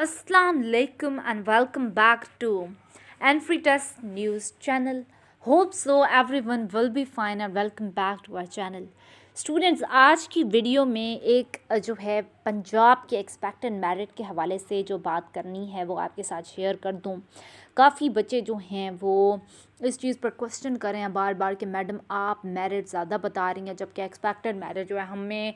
Assalamu alaikum and welcome back to Enfritas News channel. Hope so everyone will be fine and welcome back to our channel. Students, आज की video में एक जो है पंजाब के expected merit के हवाले से जो बात करनी है वो आपके साथ शेयर कर दूं। काफ़ी बच्चे जो हैं वो इस चीज़ पर क्वेश्चन कर रहे हैं बार बार कि मैडम आप मेरिट ज़्यादा बता रही हैं जबकि एक्सपेक्टेड मेरिट जो है हमें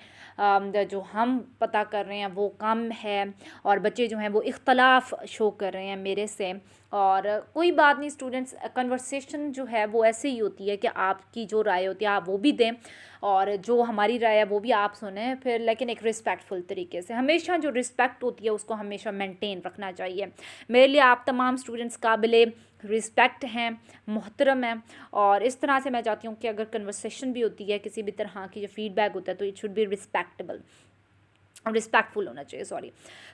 जो हम पता कर रहे हैं वो कम है, और बच्चे जो हैं वो इख्तलाफ शो कर रहे हैं मेरे से। और कोई बात नहीं स्टूडेंट्स, कन्वर्सेशन जो है वो ऐसे ही होती है कि आपकी जो राय होती है आप वो भी दें और जो हमारी राय है वो भी आप सुने फिर, लेकिन एक रिस्पेक्टफुल तरीके से। हमेशा जो रिस्पेक्ट होती है उसको हमेशा मेंटेन रखना चाहिए। मेरे लिए आप तमाम स्टूडेंट्स काबिले रिस्पेक्ट हैं, मोहतरम हैं, और इस तरह से मैं चाहती हूँ कि अगर कन्वर्सेशन भी होती है किसी भी तरह की जो फीडबैक होता है तो इट शुड बी रिस्पेक्टफुल होना चाहिए, सॉरी।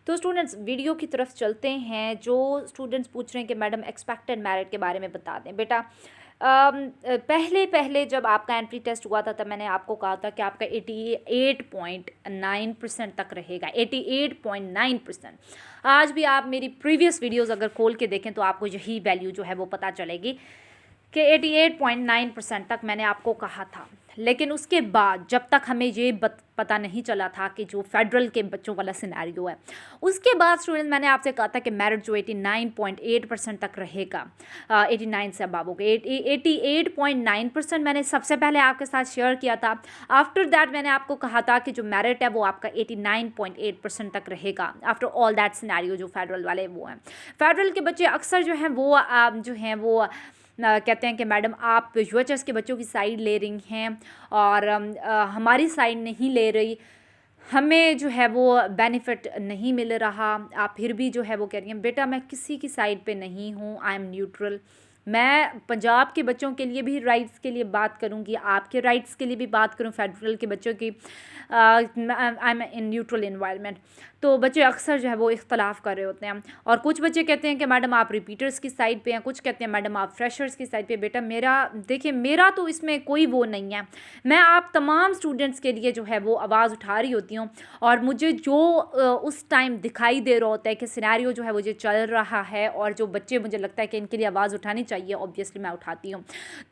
तो स्टूडेंट्स वीडियो की तरफ चलते हैं। जो स्टूडेंट्स पूछ रहे हैं कि मैडम एक्सपेक्टेड मेरिट के बारे में बता दें। बेटा पहले जब आपका एंट्री टेस्ट हुआ था तब मैंने आपको कहा था कि आपका 88.9% तक रहेगा, 88.9%। आज भी आप मेरी प्रीवियस वीडियोस अगर खोल के देखें तो आपको यही वैल्यू जो है वो पता चलेगी कि 88.9% तक मैंने आपको कहा था। लेकिन उसके बाद जब तक हमें ये पता नहीं चला था कि जो फेडरल के बच्चों वाला सिनेरियो है, उसके बाद स्टूडेंट मैंने आपसे कहा था कि मेरिट जो 89.8% तक रहेगा, 89 से अब हो गए 88.9% मैंने सबसे पहले आपके साथ शेयर किया था। आफ्टर दैट मैंने आपको कहा था कि जो मेरिट है वो आपका 89.8% तक रहेगा आफ्टर ऑल दैट सिनेरियो। जो फेडरल वाले वो हैं, फेडरल के बच्चे अक्सर जो हैं वो कहते हैं कि मैडम आप यूएचएस के बच्चों की साइड ले रही हैं और हमारी साइड नहीं ले रही, हमें जो है वो बेनिफिट नहीं मिल रहा। आप फिर भी जो है वो कह रही हैं। बेटा मैं किसी की साइड पे नहीं हूँ, आई एम न्यूट्रल। मैं पंजाब के बच्चों के लिए भी राइट्स के लिए बात करूँगी, आपके राइट्स के लिए भी बात करूँ, फेडरल के बच्चों की। I am in neutral environment. तो बच्चे अक्सर जो है वो इख्तलाफ कर रहे होते हैं, और कुछ बच्चे कहते हैं कि मैडम आप रिपीटर्स की साइड पे हैं, कुछ कहते हैं मैडम आप फ्रेशर्स की साइड पे। बेटा देखिए मेरा तो इसमें कोई वो नहीं है। मैं आप तमाम स्टूडेंट्स के लिए जो है वो आवाज़ उठा रही होती हूँ, और मुझे जो उस टाइम दिखाई दे रहा होता है कि सिनेरियो जो है वो जो चल रहा है और जो बच्चे मुझे लगता है कि इनके लिए आवाज़ उठानी चाहिए, ऑब्वियसली मैं उठाती हूँ।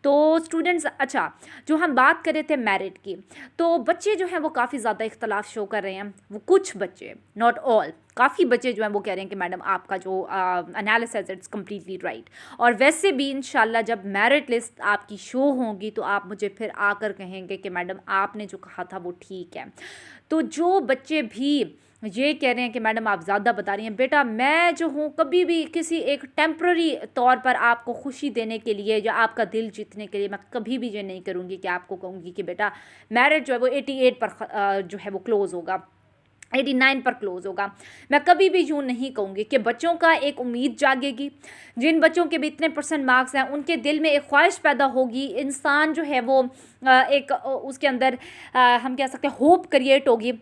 तो स्टूडेंट्स, अच्छा जो हम बात कर रहे थे मेरिट की, तो बच्चे जो हैं वो काफ़ी ज़्यादा इख्तलाफ शो कर रहे हैं। वो कुछ बच्चे, नॉट ऑल, काफ़ी बच्चे जो हैं वो कह रहे हैं कि मैडम आपका जो एनालिसिस इट्स कम्प्लीटली राइट। और वैसे भी इंशाल्लाह जब मेरिट लिस्ट आपकी शो होगी तो आप मुझे फिर आकर कहेंगे कि मैडम आपने जो कहा था वो ठीक है। तो जो बच्चे भी ये कह रहे हैं कि मैडम आप ज़्यादा बता रही हैं, बेटा मैं जो हूँ कभी भी किसी एक टेम्प्ररी तौर पर आपको खुशी देने के लिए या आपका दिल जीतने के लिए मैं कभी भी ये नहीं करूँगी कि आपको कहूँगी कि बेटा मेरिट जो है वो 88 पर जो है वो क्लोज़ होगा, 89 पर क्लोज़ होगा। मैं कभी भी यूँ नहीं कहूँगी कि बच्चों का एक उम्मीद जागेगी। जिन बच्चों के भी इतने % मार्क्स हैं उनके दिल में एक ख्वाहिश पैदा होगी, इंसान जो है वो एक उसके अंदर हम कह सकते हैं होप क्रिएट होगी।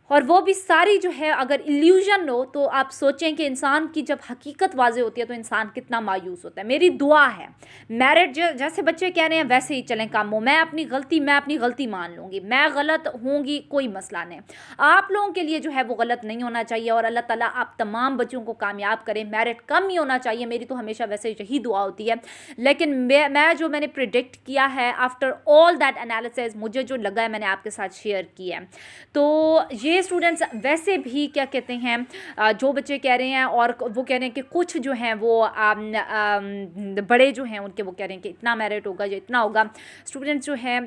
और वो भी सारी जो है अगर इल्यूजन हो तो आप सोचें कि इंसान की जब हकीकत वाज़े होती है तो इंसान कितना मायूस होता है। मेरी दुआ है मेरिट जैसे बच्चे कह रहे हैं वैसे ही चलें काम हो। मैं अपनी गलती मान लूँगी, मैं गलत होंगी, कोई मसला नहीं। आप लोगों के लिए जो है वो गलत नहीं होना चाहिए, और अल्लाह ताला आप तमाम बच्चों को कामयाब करें। मेरिट कम ही होना चाहिए, मेरी तो हमेशा वैसे यही दुआ होती है। लेकिन मैंने प्रिडिक्ट किया है आफ्टर ऑल दैट एनालिसिस, मुझे जो लगा है मैंने आपके साथ शेयर किया है। तो ये स्टूडेंट्स वैसे भी क्या कहते हैं, जो बच्चे कह रहे हैं और वो कह रहे हैं कि कुछ जो हैं वो बड़े जो हैं उनके वो कह रहे हैं कि इतना मेरिट होगा या इतना होगा। स्टूडेंट्स जो है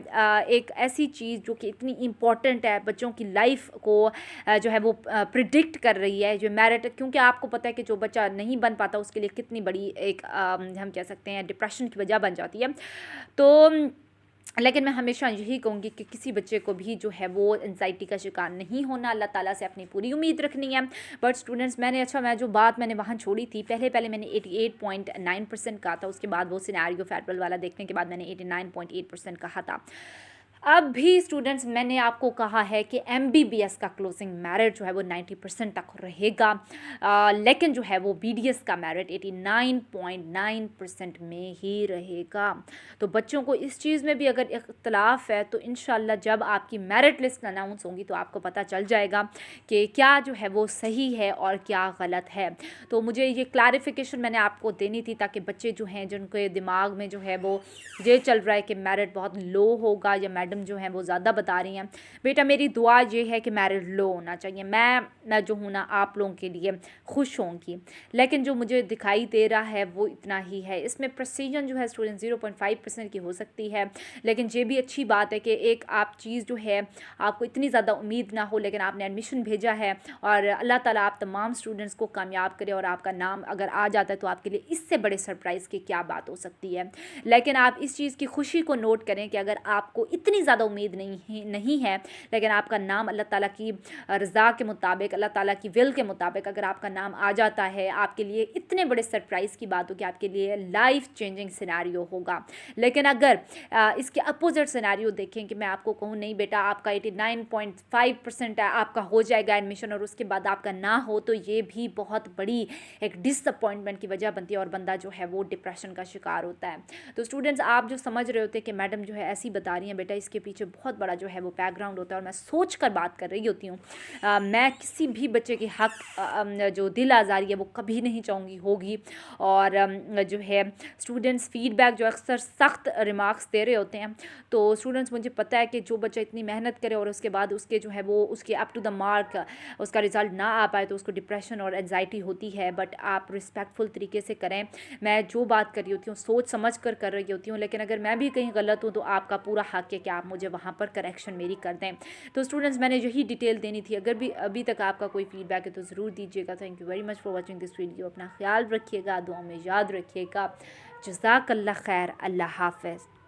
एक ऐसी चीज़ जो कि इतनी इम्पॉर्टेंट है, बच्चों की लाइफ को जो है वो प्रिडिक्ट कर रही है जो मेरिट, क्योंकि आपको पता है कि जो बच्चा नहीं बन पाता उसके लिए कितनी बड़ी एक हम कह सकते हैं डिप्रेशन की वजह बन जाती है। तो लेकिन मैं हमेशा यही कहूँगी कि किसी बच्चे को भी जो है वो एंजाइटी का शिकार नहीं होना, अल्लाह ताला से अपनी पूरी उम्मीद रखनी है। बट स्टूडेंट्स मैंने वहाँ छोड़ी थी, पहले मैंने 88.9% कहा था, उसके बाद वो सिनेरियो फेडरल वाला देखने के बाद मैंने 89.8% कहा था। अब भी स्टूडेंट्स मैंने आपको कहा है कि MBBS का क्लोजिंग मेरिट जो है वो 90% तक रहेगा, लेकिन जो है वो BDS का मेरिट 89.9% में ही रहेगा। तो बच्चों को इस चीज़ में भी अगर इख्तलाफ है तो इंशाल्लाह जब आपकी मेरिट लिस्ट अनाउंस होंगी तो आपको पता चल जाएगा कि क्या जो है वो सही है और क्या गलत है। तो मुझे ये क्लैरिफिकेशन मैंने आपको देनी थी ताकि बच्चे जो हैं जिनके दिमाग में जो है वो ये चल रहा है कि मेरिट बहुत लो होगा या मैडम जो हैं वो ज़्यादा बता रही हैं, बेटा मेरी दुआ ये है कि मेरिट लो होना चाहिए। मैं जो हूँ ना आप लोगों के लिए खुश होंगी, लेकिन जो मुझे दिखाई दे रहा है वो इतना ही है। इसमें प्रेसिजन जो है स्टूडेंट 0.5% की हो सकती है, लेकिन ये भी अच्छी बात है कि एक आप चीज़ जो है आपको इतनी ज़्यादा उम्मीद ना हो, लेकिन आपने एडमिशन भेजा है और अल्लाह ताला आप तमाम स्टूडेंट्स को कामयाब करे और आपका नाम अगर आ जाता है तो आपके लिए इससे बड़े सरप्राइज़ की क्या बात हो सकती है। लेकिन आप इस चीज़ की खुशी को नोट करें कि अगर आपको इतनी ज़्यादा उम्मीद नहीं है, लेकिन आपका नाम अल्लाह ताला की रज़ा के मुताबिक, अल्लाह ताला की विल के मुताबिक अगर आपका नाम आ जाता है, आपके लिए इतने बड़े सरप्राइज़ की बात हो कि आपके लिए लाइफ चेंजिंग सिनेरियो होगा। लेकिन अगर इसके अपोजिट सिनेरियो देखें कि मैं आपको कहूँ नहीं बेटा आपका 89.5% है, आपका हो जाएगा एडमिशन और उसके बाद आपका ना हो, तो ये भी बहुत बड़ी एक डिसअपॉइंटमेंट की वजह बनती है और बंदा जो है वो डिप्रेशन का शिकार होता है। तो स्टूडेंट्स आप जो समझ रहे होते हैं कि मैडम जो है ऐसी बता रही हैं, बेटा इसके पीछे बहुत बड़ा जो है वो बैकग्राउंड होता है और मैं सोच कर बात कर रही होती हूँ। मैं किसी भी बच्चे के हक जो दिल आज़ारी है वो कभी नहीं चाहूँगी होगी। और जो है स्टूडेंट्स फीडबैक जो अक्सर सख्त रिमार्क्स दे रहे होते हैं, तो स्टूडेंट्स मुझे पता है कि जो बच्चा इतनी मेहनत करे और उसके बाद उसके जो है वो उसके अप टू द मार्क उसका रिज़ल्ट ना आ पाए तो उसको डिप्रेशन और एंजाइटी होती है। बट आप रिस्पेक्टफुल तरीके से करें। मैं जो बात कर रही होती हूँ सोच समझ कर रही होती हूँ, लेकिन अगर मैं भी कहीं गलत हूँ तो आपका पूरा हक है कि आप मुझे वहाँ पर करेक्शन मेरी कर दें। तो स्टूडेंट्स मैंने यही डिटेल देनी थी। अगर भी अभी तक आपका कोई फीडबैक है तो ज़रूर दीजिएगा। Thank you very much for watching this video. अपना ख्याल रखिएगा, दुआ में याद रखिएगा। जज़ाकल्लाह खैर। अल्लाह हाफ़िज़।